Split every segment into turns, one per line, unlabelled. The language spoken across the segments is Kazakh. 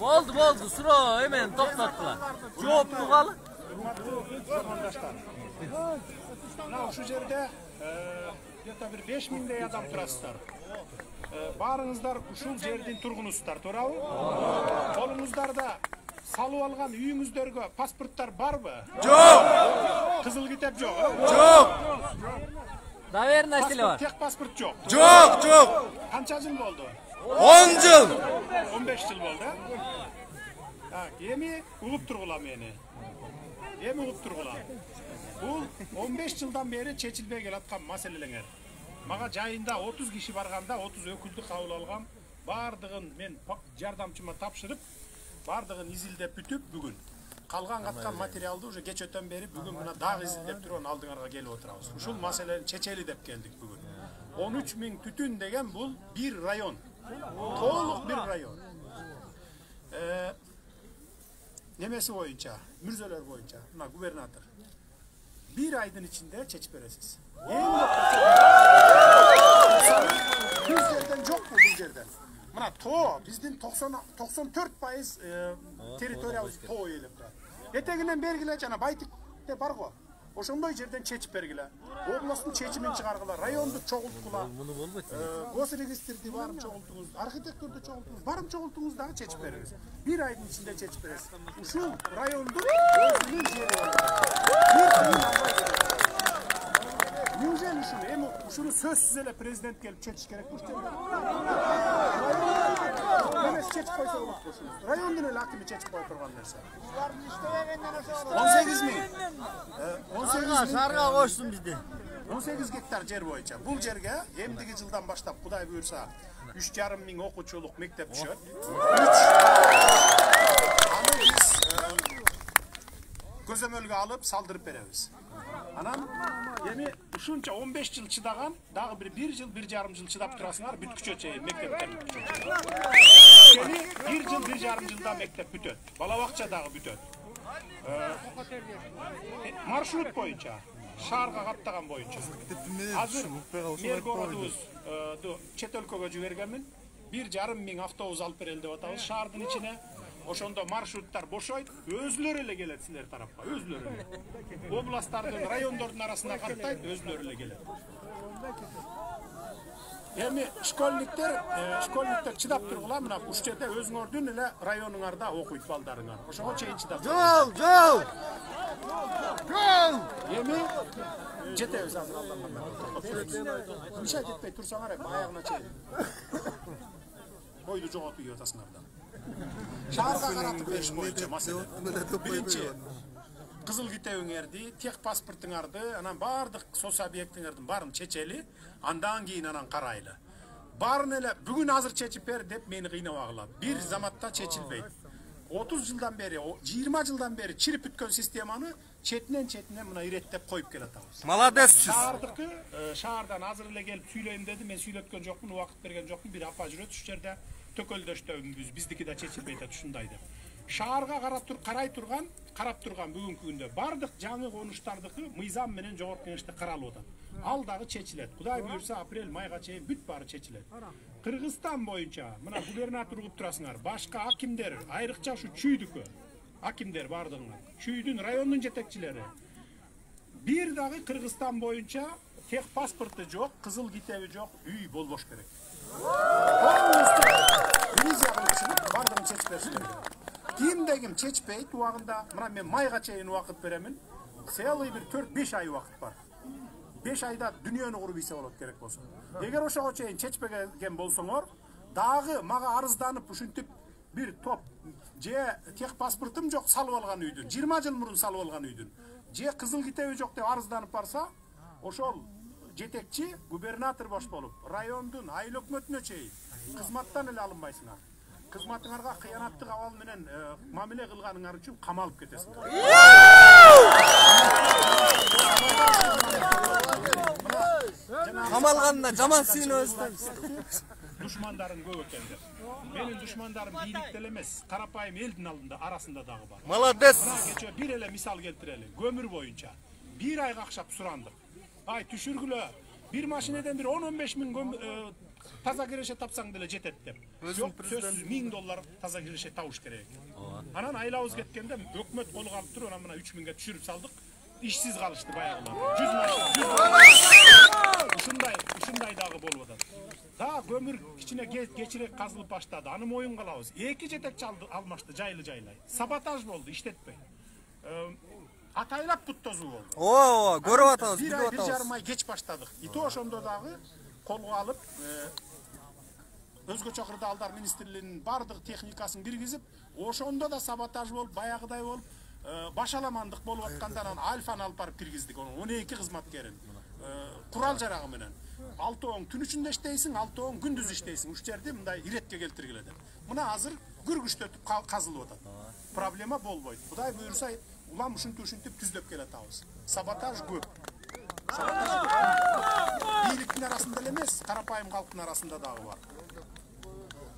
Boldu. Suro hemen toktattılar. Жооп туğalı.
Şu yerde bir 5000'dey adam turasızlar. Barыңızдар ушул жердин тургунусуздар, туурабы? Колуңуздарда салып алган үйүңүздөргө паспорттар барбы?
Жок.
Кызыл китеп жок,
Жок.
Доверенность бар.
Тек паспорт жок.
Жок.
Канча жыл болду?
10 жыл.
15 жыл болду. Так, эми угуп тургула мени. Бул 15 жылдан бери чечилбей келаткан маселелер. Мага жайында 30 киши барганда 30 өкүлдү кабыл алгам. Бардыгын мен жардамчыма тапшырып, бардыгын изилдеп бүтүп бүгүн. Калган каткан материалды уже кечөтөн бери бүгүн мына дагы изилдеп туруп алдыңарга келип отурабыз. Ушул маселени чечели деп келдик бүгүн. 13 000 түтүн деген бул бир район. Толук бир район. Немеси боюнча, мүрзөлөр боюнча, мына губернатор. Bir ayın içinde çeçip veresiz. Yüz yerden çok mu bu yerden? Buna to, bizden 94% teritoriyamız to eylep. Eteğinden bergile cana baytık de var o. Oşondoy yerden çeçip bergile. Oblastın çeçimin çıkargılar, rayondu çoğultkula. Gosregistrdi varım çoğultunuz, arhitektörde çoğultunuz, varım çoğultunuz daha çeçip veririz. Bir ayın içinde çeçip veririz. Uşul rayondu özünün yeri var. Неужели şunu sözsüz ele prezident gelip çeçiş gerekmiş değil mi? Nemesi çeçip koysa olur koşunuz. Rayondun öyle hakimi çeçip koy kurban verse. 18 min. 18 min.
Şarga koşsun bizde.
18 gektar yer boyunca. Bu yerge emdiki yıldan başlap Kuday buyursa 3,5 min okuçuluk mektep düşöt. 3. Anı biz gözömölge alıp saldırıp veremiz. Anam, yemi uşunca 15 yıl çıdagan, daha bir yıl, 1,5 yıl çıdap turasınlar, bütküçö çeyi, mektepten bütküçö çeyi. Yemi 1 yıl, 1,5 yılda mektep bütöt. Balavakça dağı bütöt. Marşrut boyunca, şarga kaptagan boyunca. Hazır, mergoğadığız, çet өлкөгө жибергенмин, 1,5 min avtobus alıp bereli dep atabыз, şaардын içine. Oşonda marşrutlar boşoyt, özlөр ele gelet siler tarapka, özlör ele. Oblastardын, rayondordun arasında kattayt, özlör ele gelet. Emi şkolnikler çıdap turgula, mına uç жерде özüңөрдүн ele rayonуңарда окуйт балдарыңар. Ошого чейин çıdap.
Жол.
Emi жетебиz азыр Аллахтан. Мишайт этпей турсаңар, аягына чейин. Бойду жоготуп атасыңардан. Şaharga karatып beriş boyunca masele. Birinci, kızıl kitebingерди, tek pasportuңарды, anan bardык соцобъектиңердин барын чечели, andan keyin anan karaylı. Barın ele bugün hazır çeçip ber dep meni kıynabagılar. Bir zamatta çeçilbeyt. 30 yıldan beri, 20 yıldan beri çirip bütkön sistemanı çetinen mına irettep koyup gelatabız.
Молодец.
Şahardan hazır ele gelip süyleyim dedi, men süйлөткөн жокмун, убакыт берген жокмун, bir apa жүрөт, şu жерде tökölдөштөбүз, биздики да чечилбейт ушундай деп. Шаарга карап турган бүгүнкү күндө бардык жаңы конуштардыкы мыйзам менен жогорку кеңеште каралып атат. Ал дагы чечилет. Кудай буйрса апрель майга чейин бүт баары чечилет. Кыргызстан боюнча мына губернатор угуп турасыңар, башка акимдер, айрыкча ушу чүйдүкү акимдер бардыгыңар, чүйдүн райондун жетекчилери. Bir дагы Кыргызстан боюнча тех паспорту жок, кызыл китеби жок, үй болбош керек. Bardığını çeçpesidir. Kimdegim çeçpeyt uağında, men mayga çeyin vakit veremin, seyalıyı bir 4-5 ay vakit var. 5 ayda dünyanı kurup ise olup gerek bolsun. Eger oşağa çeyin çeçpegen bolsoňor, dagı maga arızdanıp uşuntip bir top, je tek pasportum jok salıp algan üydün, 20 yıl murun salıp algan üydün, je kızıl kitebi jok dep arızdanıp barsa, oşol jetekçi gubernator boş bolup, rayondun, ayыл өкмөтүнө чейин kızmattan ele alınbaysınlar. Kızmatыңарга кыянаттык абал менен мамиле кылганыңар үчүн камалып кетесиңер.
Камалганда жаман сүйүнүп өстүм.
Düşmandarın көп экендер. Менин düşmanдарым бийликте эле эмес, карапайым элдин алдында арасында дагы бар.
Молодец.
Кече bir эле мисал келтирели. Көмүр боюнча 1 айга акчап сурандык. Ай түшүргүлө. Bir maşineden bir 10-15 min таза киреше тапсаң деле жетет деп. Жок, сөзсүз $1000 таза киреше табыш керек. Анан айлабыз кеткенде өкмөт колго алып туруп, анан 3000ге түшүрүп салдык. İşsiz kalıştı bayağılar. 100 ушундай дагы болуп атат. Да көмүр кичине кечирээк казылып баштады. Аны моюн калабыз. 2 жетекчи алмашты жайлы-жайлай. Саботаж болду, иштетпей. Атайлап пут тозуу болду.
О, көрүп атабыз,
билип
билип атабыз.
1,5 ай кеч баштадык. Ито ошондо дагы колго алып, өзгөчө кырдаалдар министрлигинин бардык техникасын киргизип, ошондо да саботаж болуп, баягыдай болуп, башаламандык болуп аткандан Альфаны алып барып киргиздик. Onun 12 кызматкерин. Курал жарагы менен. 6 түн ичинде иштейсиң, 6 күндүз иштейсиң. Уч жерде мындай иретке келтиргиле деп. Мына азыр күргүчтөтүп казылып атат. Проблема болбойт. Кудай буйрса, улам ушинтип түздөп келатабыз. Саботаж көп. Бийликтин арасында эле эмес, карапайым калктын арасында дагы бар.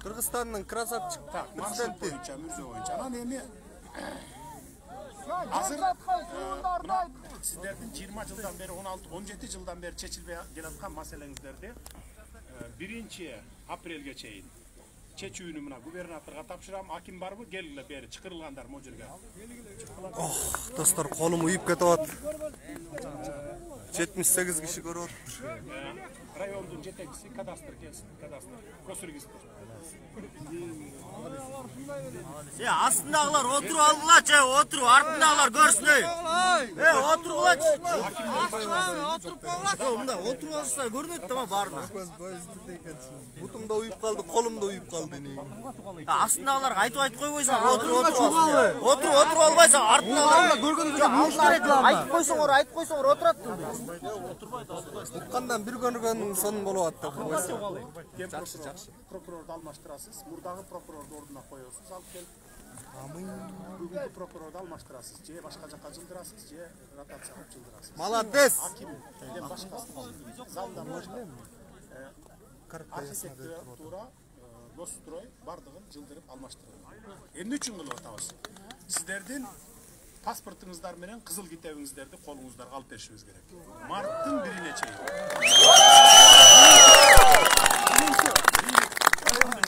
Кыргызстандын красавчик президенти
Мирзо боюнча. Анан эми азыр сиздердин 20 жылдан бери 16-17 жылдан бери чечилбей келаткан маселеңиздерди 1 апрелге чейин чечүүнү мына губернаторго тапшырам. Аким барбы? Келгиле бери чакырылгандар могу жерге.
Достор, колум уюп кетип атат. 78 киши көрүп атат.
Райондун жетекчиси кадастр келсин, кадастр. Госрегистр.
Астындагылар отуруп алгылачы, отуруп, артындагылар көрсүн. Отургулачы. Отуруп алгылачы. Мында отуруп алса көрүнөт да баарына.
Бутум да уюп калды, колум да уюп калды.
Астындагыларга айтып койбойсуң, отуруп албайсың, артындагылар көргөндө айтып койсоңор отурат.
Уккандан бир көргөндүн сонун болуп атты.
Жакшы. Прокурорду алмаштырасыз, мурдагы прокурорду ордуна коесуз, алып келип. Бүгүнкү прокурорду алмаштырасыз, же башка жакка жылдырасыз, же ротация кылып жылдырасыз.
Молодец.
Аким, башкасы. Залдан башка. Архитектура, госстрой бардыгын жылдырып алмаштырып. Эмне үчүн кылып атабыз? Сиздердин паспортуңуздар менен кызыл китебиңиздерди колуңуздарга алып беришиңиз керек. Марттын 1-ине чейин.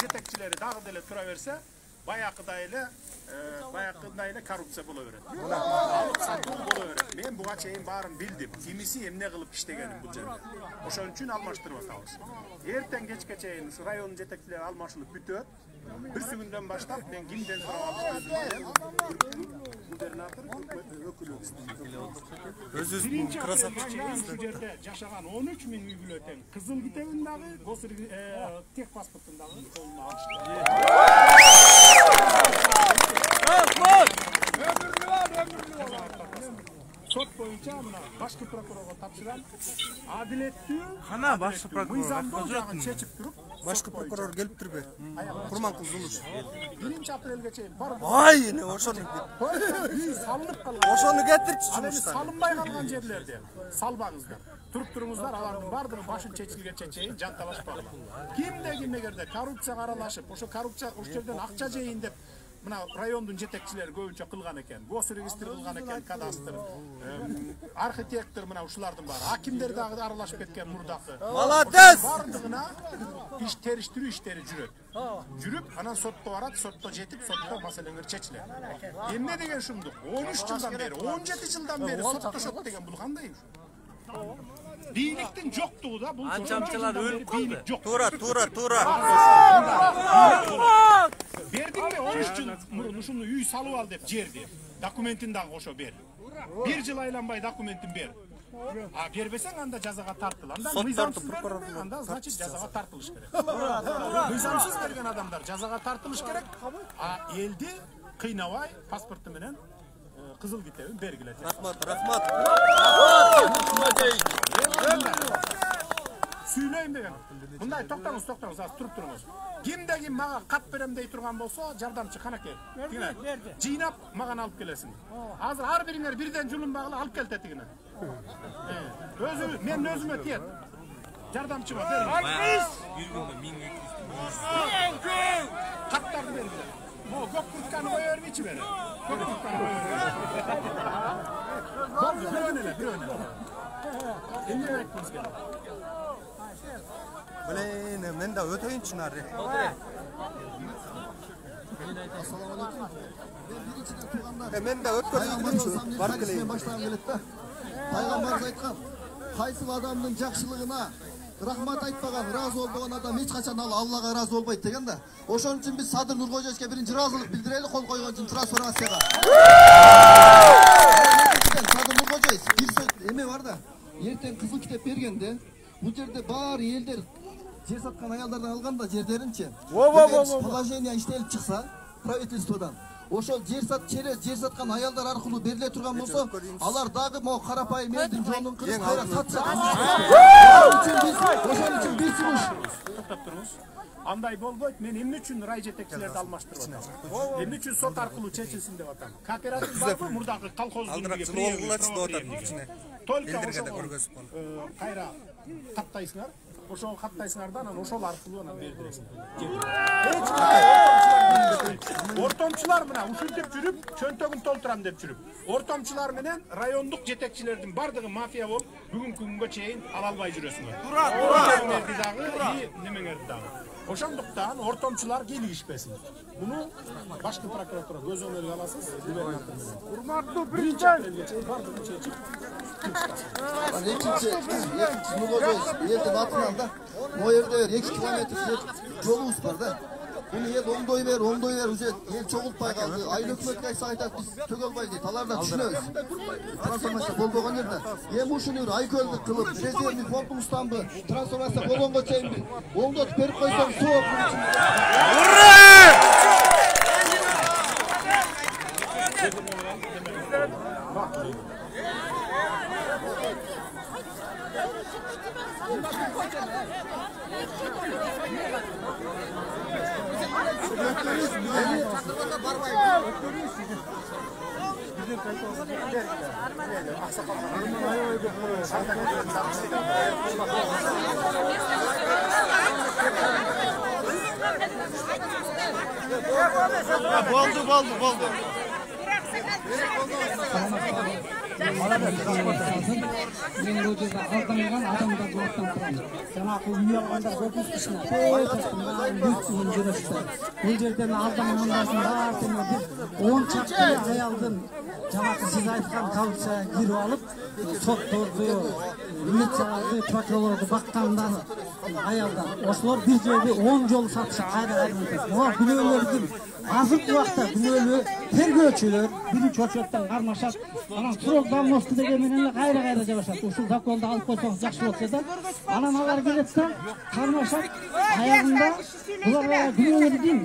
Жетекчилери дагы деле тура берсе, баякыдай эле коррупция боло берет. Алып сатуу боло берет. Мен буга чейин баарын билдим. Кимиси эмне кылып иштегенин бул жерде. Ошон үчүн алмаштырып атабыз. Эртең кечке чейин ушу район жетекчилери алмашылып бүтөт. Бүрсү күндөн баштап мен кимден сурап алып губернатор
Өзүбүздүн красавчик
жерде жашаган 13 000 үй бүлө тең кызыл китебин дагы, тех паспортун дагы колуна алышты. Сот боюнча мына башкы прокурорго тапшырам. Адилеттүү,
башкы прокурор
жагын чечип туруп,
башкы прокурор келиптирби? Курманкул Зулуш.
1 апрелге чейин бар.
Ай, эне ошону
салынып калган.
ошону кетирчи
Ал эми
жумуштан.
салынбай калган жерлерде салбаңыздар. Туруп туруңуздар, алардын бардыгы башын чечилгенче чейин жанталашпагыла. Кимде ким эгерде коррупцияга аралашып, ошо коррупция ошол жерден акча жейин деп мына райондун жетекчилери көбүнчө кылган экен. Госрегистр кылган экен, кадастр, архитектор мына ушулардын баары. Акимдер дагы аралашып кеткен мурдакы.
Молодец!
Бардыгына иш териштирүү иштери жүрөт. Жүрүп, анан сотто барат, сотто жетип, сотто маселеңер чечилет. Эмне деген ушундук? 13 жылдан бери, 17 жылдан бери соттошот деген бул кандай? Бийликтин жоктугу да бул
Анчамчылар өлүп калды.
Тура.
Бердиңби 13 жыл мурун ушуну үй салып ал деп жерди. Документин дагы кошо бер. 1 жыл айланбай документин бер. А бербесең анда жазага тартыл. Анда мыйзамсыз берген, анда значит жазага тартылыш керек. Мыйзамсыз берген адамдар жазага тартылыш керек. А элди кыйнабай паспорту менен кызыл китебин бергилет.
Рахмат.
Сүйлөйм деген. Мындай токтоңуз, азыр туруп туруңуз. Кимде ким мага кат берем дей турган болсо, жардамчы канакей. Жыйнап мага алып келесиң. Азыр ар бириңер бирден жулунбагыла алып келте тигине. Мен өзүмө тиет. Жардамчыма бериң.
Bir günde 1200.
Каттарды бергиле. Mo gök kurtkanı koyuyorum içi beni. Gök kurtkanı koyuyorum. Boldu bir önüne. İndirmek biz gel.
Bileyim, men de öteyinçi narı.
Assalamualaikum. Ben birinchiden turganda
Men de ötkölügünçü. Var kileyim.
Baştan gelip de Peygamberimiz aytkan, qaysı adamdın жақшылығына rahmat aytпаған, razı olmagan adam hiç kaçan Allah'a razı olmaydı degen de. Oşon için biz Sadır Nurkocaev'e birinci razılık bildirelim, kol koygan için transformasyaya. Sadır Nurkocaev bir söz eme var da, erten kızıl kitap bergende, bu yerde bari elder yer satkan ayallardan algan da jerderinçe. Положение iştelip çıksa правительстводан. Oşol yer satkan ayallar arkылуу бериле турган болсо, алар дагы могу карапайым элдин жолун кырып кайра сатса. Ошон үчүн бир чыгыш.
Токтоп туруңуз. Андай болбойт. Мен эмне үчүн рай жетекчилерди алмаштырып атам? Эмне үчүн сот аркылуу чечилсин деп атам? Кооператив барбы? Мурдагы колхоздун только кайра каттайсыңар. Ошол каттайсыңар анан ошол аркылуу анан бердиресиң. Ортомчулар мына ушинтип жүрүп, чөнтөгүн толтурам деп жүрүп. Ортомчулар менен райондук жетекчилердин бардыгы мафия болуп, бүгүнкү күнгө чейин ала албай жүрөсүңөр. Немеңерди дагы. Ошондуктан ортомчулар кийлигишпесин. Буну башкы прокуратура көз өнөргө аласыз. Урматтуу президент бардыгын чечип.
Экинчи Нуркожоев элдин атынан да могу жерде 2 километр жолубуз бар да. Bunu el oңдой бер уже ел чогултпай калды. Айыл өкмөткө айтса айтат биз төгө албай дейт. Алар да түшүнөбүз. Трансформация болбогон жерде. Эми ушуну айкөлдүк кылып, резервный фондубузданбы, трансформация болгонго чейин оңдотуп берип койсоң соо.
Boldu.
Мен бұл жерде алданған адамдар болаттан тұрамын. Жаңағы үй алғандар көпіз кішіне бұл жерден алданғандардың барлығына бір 10 шақты аялдың жаңағы сіз айтқан қалыпша кіріп алып, сотторды, милицияларды, прокурорды баққандар аялдар. Осылар бір жерде 10 жол сатышы қайда-қайда. Олар күнөөлөрдүн азыркы убакта күнөөлүү тергөөчүлөр биринчи очоттон кармашат. Анан срок давности деген менен кайра жабашат. Ушул законду алып койсоңуз жакшы болот да. Анан алар келет да кармашат. Аягында буларга күнөөлөрдүн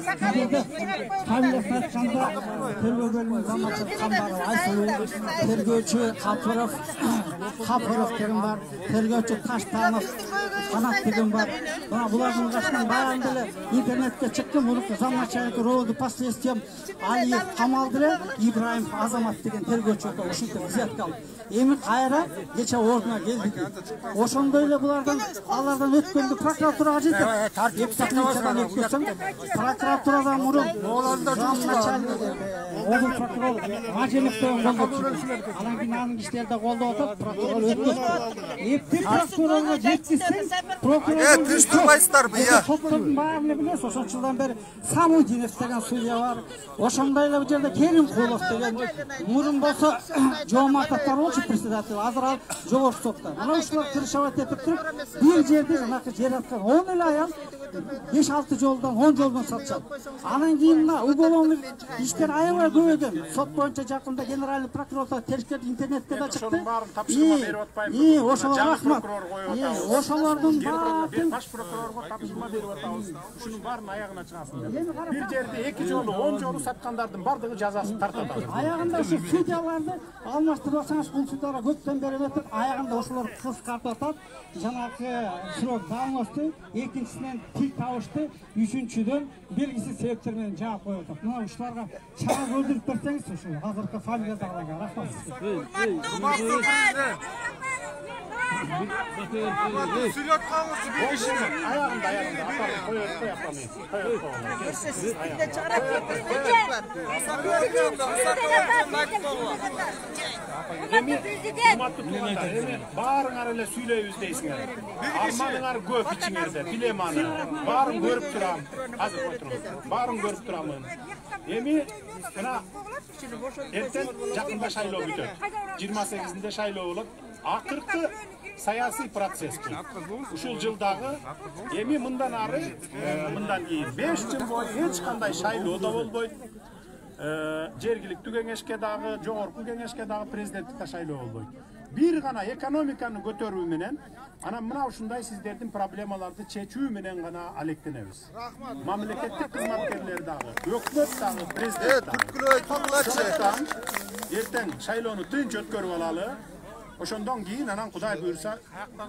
фамилиясын айтканда тергөө бөлүмүнүн заматчылары Айсулуу, тергөөчү Капыров деген бар, тергөөчү Таштанов, Канат деген бар. Мына булардын кашынан баарын деле интернетке чыкты. Мурунку заматчылар роду последствиям Алиев камалды, Ибраимов Азамат деген тергөөчү ушинтип взятка алып. Эми кайра кече ордуна келди. Ошондой эле булардан алардан өткөндү прокуратурага жетип, депутаттардан өткөзсөң, прокуратурадан мурун замначальник облус прокурор Аженовдон колдоп, анан кийин анын кишилерди колдоп атат, прокурор өткөзүп. Эпти прокурорго жеткизсең, прокурор
тыштырбайсыздарбы, я?
Соттордун баарын билесиз, ошол жылдан бери Самудинов деген судья бар. Ошондой эле бул жерде Керимкулов деген мурун болсо Жоомартовдор болчу председатель, азыр ал жогорку сотто. Мына ушулар кырышабат этип туруп, бир жерде жанакы жер аткан 10 эле аял 5-6 жолдон 10 жолдон сатышат. Анан кийин мына уголовный иштер аябай көбөйгөн. Сот боюнча жакында генеральный прокурордо теришкер интернетке да чыкты. Ошого рахмат. Ошолордун баарын
баш прокурорго тапшырма берип атабыз. Ушунун баарын аягына чыгасың. Бир жерде 2 жолу 10 жолу саткандардын бардыгы жазасын тартат.
Аягында ушу судьяларды алмаштырбасаңыз, бул судьялар көптөн бери өтүп, аягында ошолор кыскартып атат. Жанагы срок давности, экинчисинен тил табышты, үчүнчүдөн белгисиз себептер менен жаап коюп атат. Мына ушуларга чара көрдүрүп берсеңиз, ушул азыркы фамилияларга рахмат.
Ayağında koy yapalım. Bağırın arayla söyleyiz deysinler. Almanlar göp içinizde, bilemanı. Bağırın görüp duram. Hazır oturun. Bağırın görüp duramın. Emi, erten yakında şayloo bütöt. 28'inde şayloo olup, akırkı sayasi proses ki. Uşul жылдағы emi mından arı, mından keyin 5 yıl boyu hiç kanday şayloo da olboydu. Жергиликтүү кеңешкедагы, жогорку кеңешкедагы президенттикке шайлоо болбойт. Бир гана экономиканы көтөрүү менен, анан мына ушундай сиздердин проблемаларды чечүү менен гана алектенебиз. Мамлекеттик кызматкерлер дагы, өкмөт дагы, президент дагы. Эртең шайлоону тынч өткөрүп алалы. Ошондон кийин анан Кудай буйрса,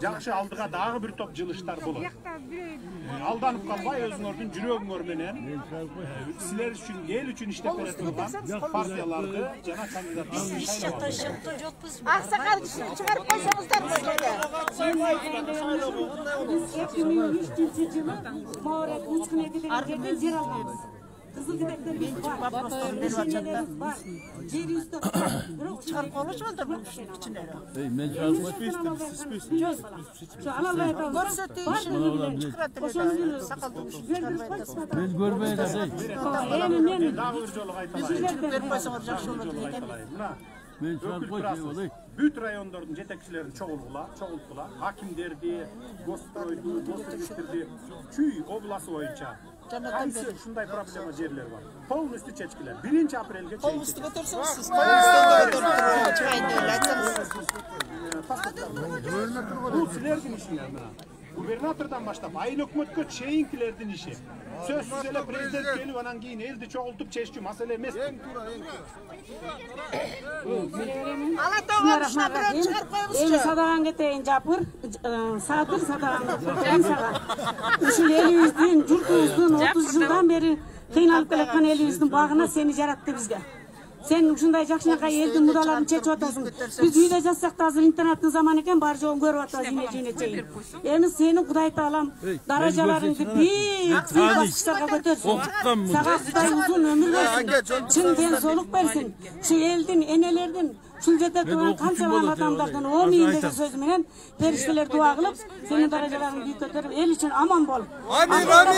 жакшы алдыга дагы бир топ жылыштар болот. Алданып калбай өзүңөрдүн жүрөгүңөр менен силер үчүн, эл үчүн иштеп бере турган партияларды жана кандидаттарды шайлап.
Аксакал кишини чыгарып койсоңуздар бизге. 2003-жылы Маурет Учкунети деген жерден жер алганбыз. Кызыл китептерибиз бар. Жер үстү чыгарып коюшулду бул кичинелер.
Men çarpma.
Şu analar
Ben görmeye de değil.
Дагы бир жолу
Men çarpma şey olayım.
Бүт райондордун жетекчилерин чогулткула, хакимдерди, госстойду, госстойдерди, Чүй областы боюнча кайсы ушундай проблема жерлер бар. Полностью чечкилер. 1 апрелге чейин. Полностью көтөрсөңүз сиз. Бул силердин ишиңер мына. Губернатордан баштап айыл өкмөткө чейинкилердин иши. Сөзсүз эле президент келип анан кийин элди чогултуп чечүү маселе эмес.
Ала тоғырышына бирөө чыгарып коебузчу.
Эли садаган кетейин жапыр, садыр садаган кетейин сага. Ушул элибиздин, журтубуздун 30 жылдан бери кыйналып келаткан элибиздин багына сени жаратты бизге. Sen ушундай жакшынакай элдин мурдаларын чечип атасың. Биз үйдө жатсак да азыр интернеттин заманы экен, бар жогун көрүп атабыз жине чейин. Эми сени Кудай таалам даражаларыңды бийик баскычтарга көтөрсүн. Сага Кудай узун өмүр берсин. Чын денсаулык берсин. Ушу элдин, энелердин, ушул жерде турган канчалык адамдардын омин деген сөзү менен периштелер дуа кылып, сенин даражаларыңды бийик көтөрүп, эл үчүн аман бол. Амин, амин.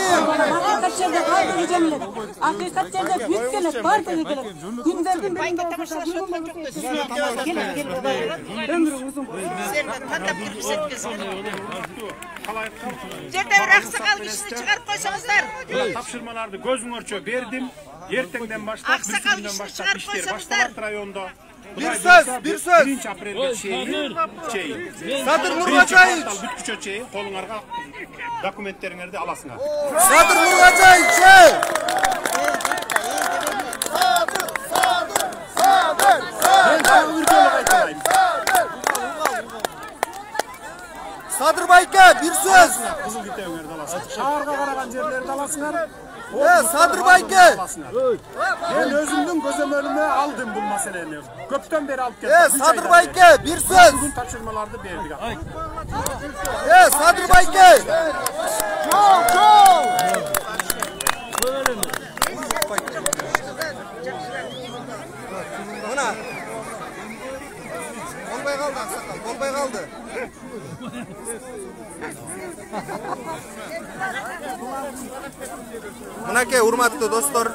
Акыйкат жерде бардыгы жеңилет. Акыйкат жерде бүт келет, бардыгы келет. Күндөрдүн биринде өмүрүң узун болсун.
Жерде бир аксакал кишини чыгарып койсоңуздар.
Тапшырмаларды көзүңөрчө бердим. Эртеңден баштап, бүткүндөн баштап иштер башталат райондо. Bir söz. 1 aprelge çeyin.
Sadır Nurgaçayıç.
Bütküçö çeyin, kolunarga dokumentleringерди alasыңар.
Sadır Nurgaçayıç. Sadır Bayke bir söz.
Kızıl gitevingерди alasыңар. Шаарга караган жерлерди alasыңар.
Sadır Bayke.
Ben özümdün gözlemörüme aldım bu meseleni. Köpten beri alıp geldim.
Sadır Bayke bir söz.
Bugün taşırmalarda verdik.
Sadır Bayke. Çok. Ana. Olmay kaldı aksakal. Olmay kaldı. Mınake hurmatlı dostlar.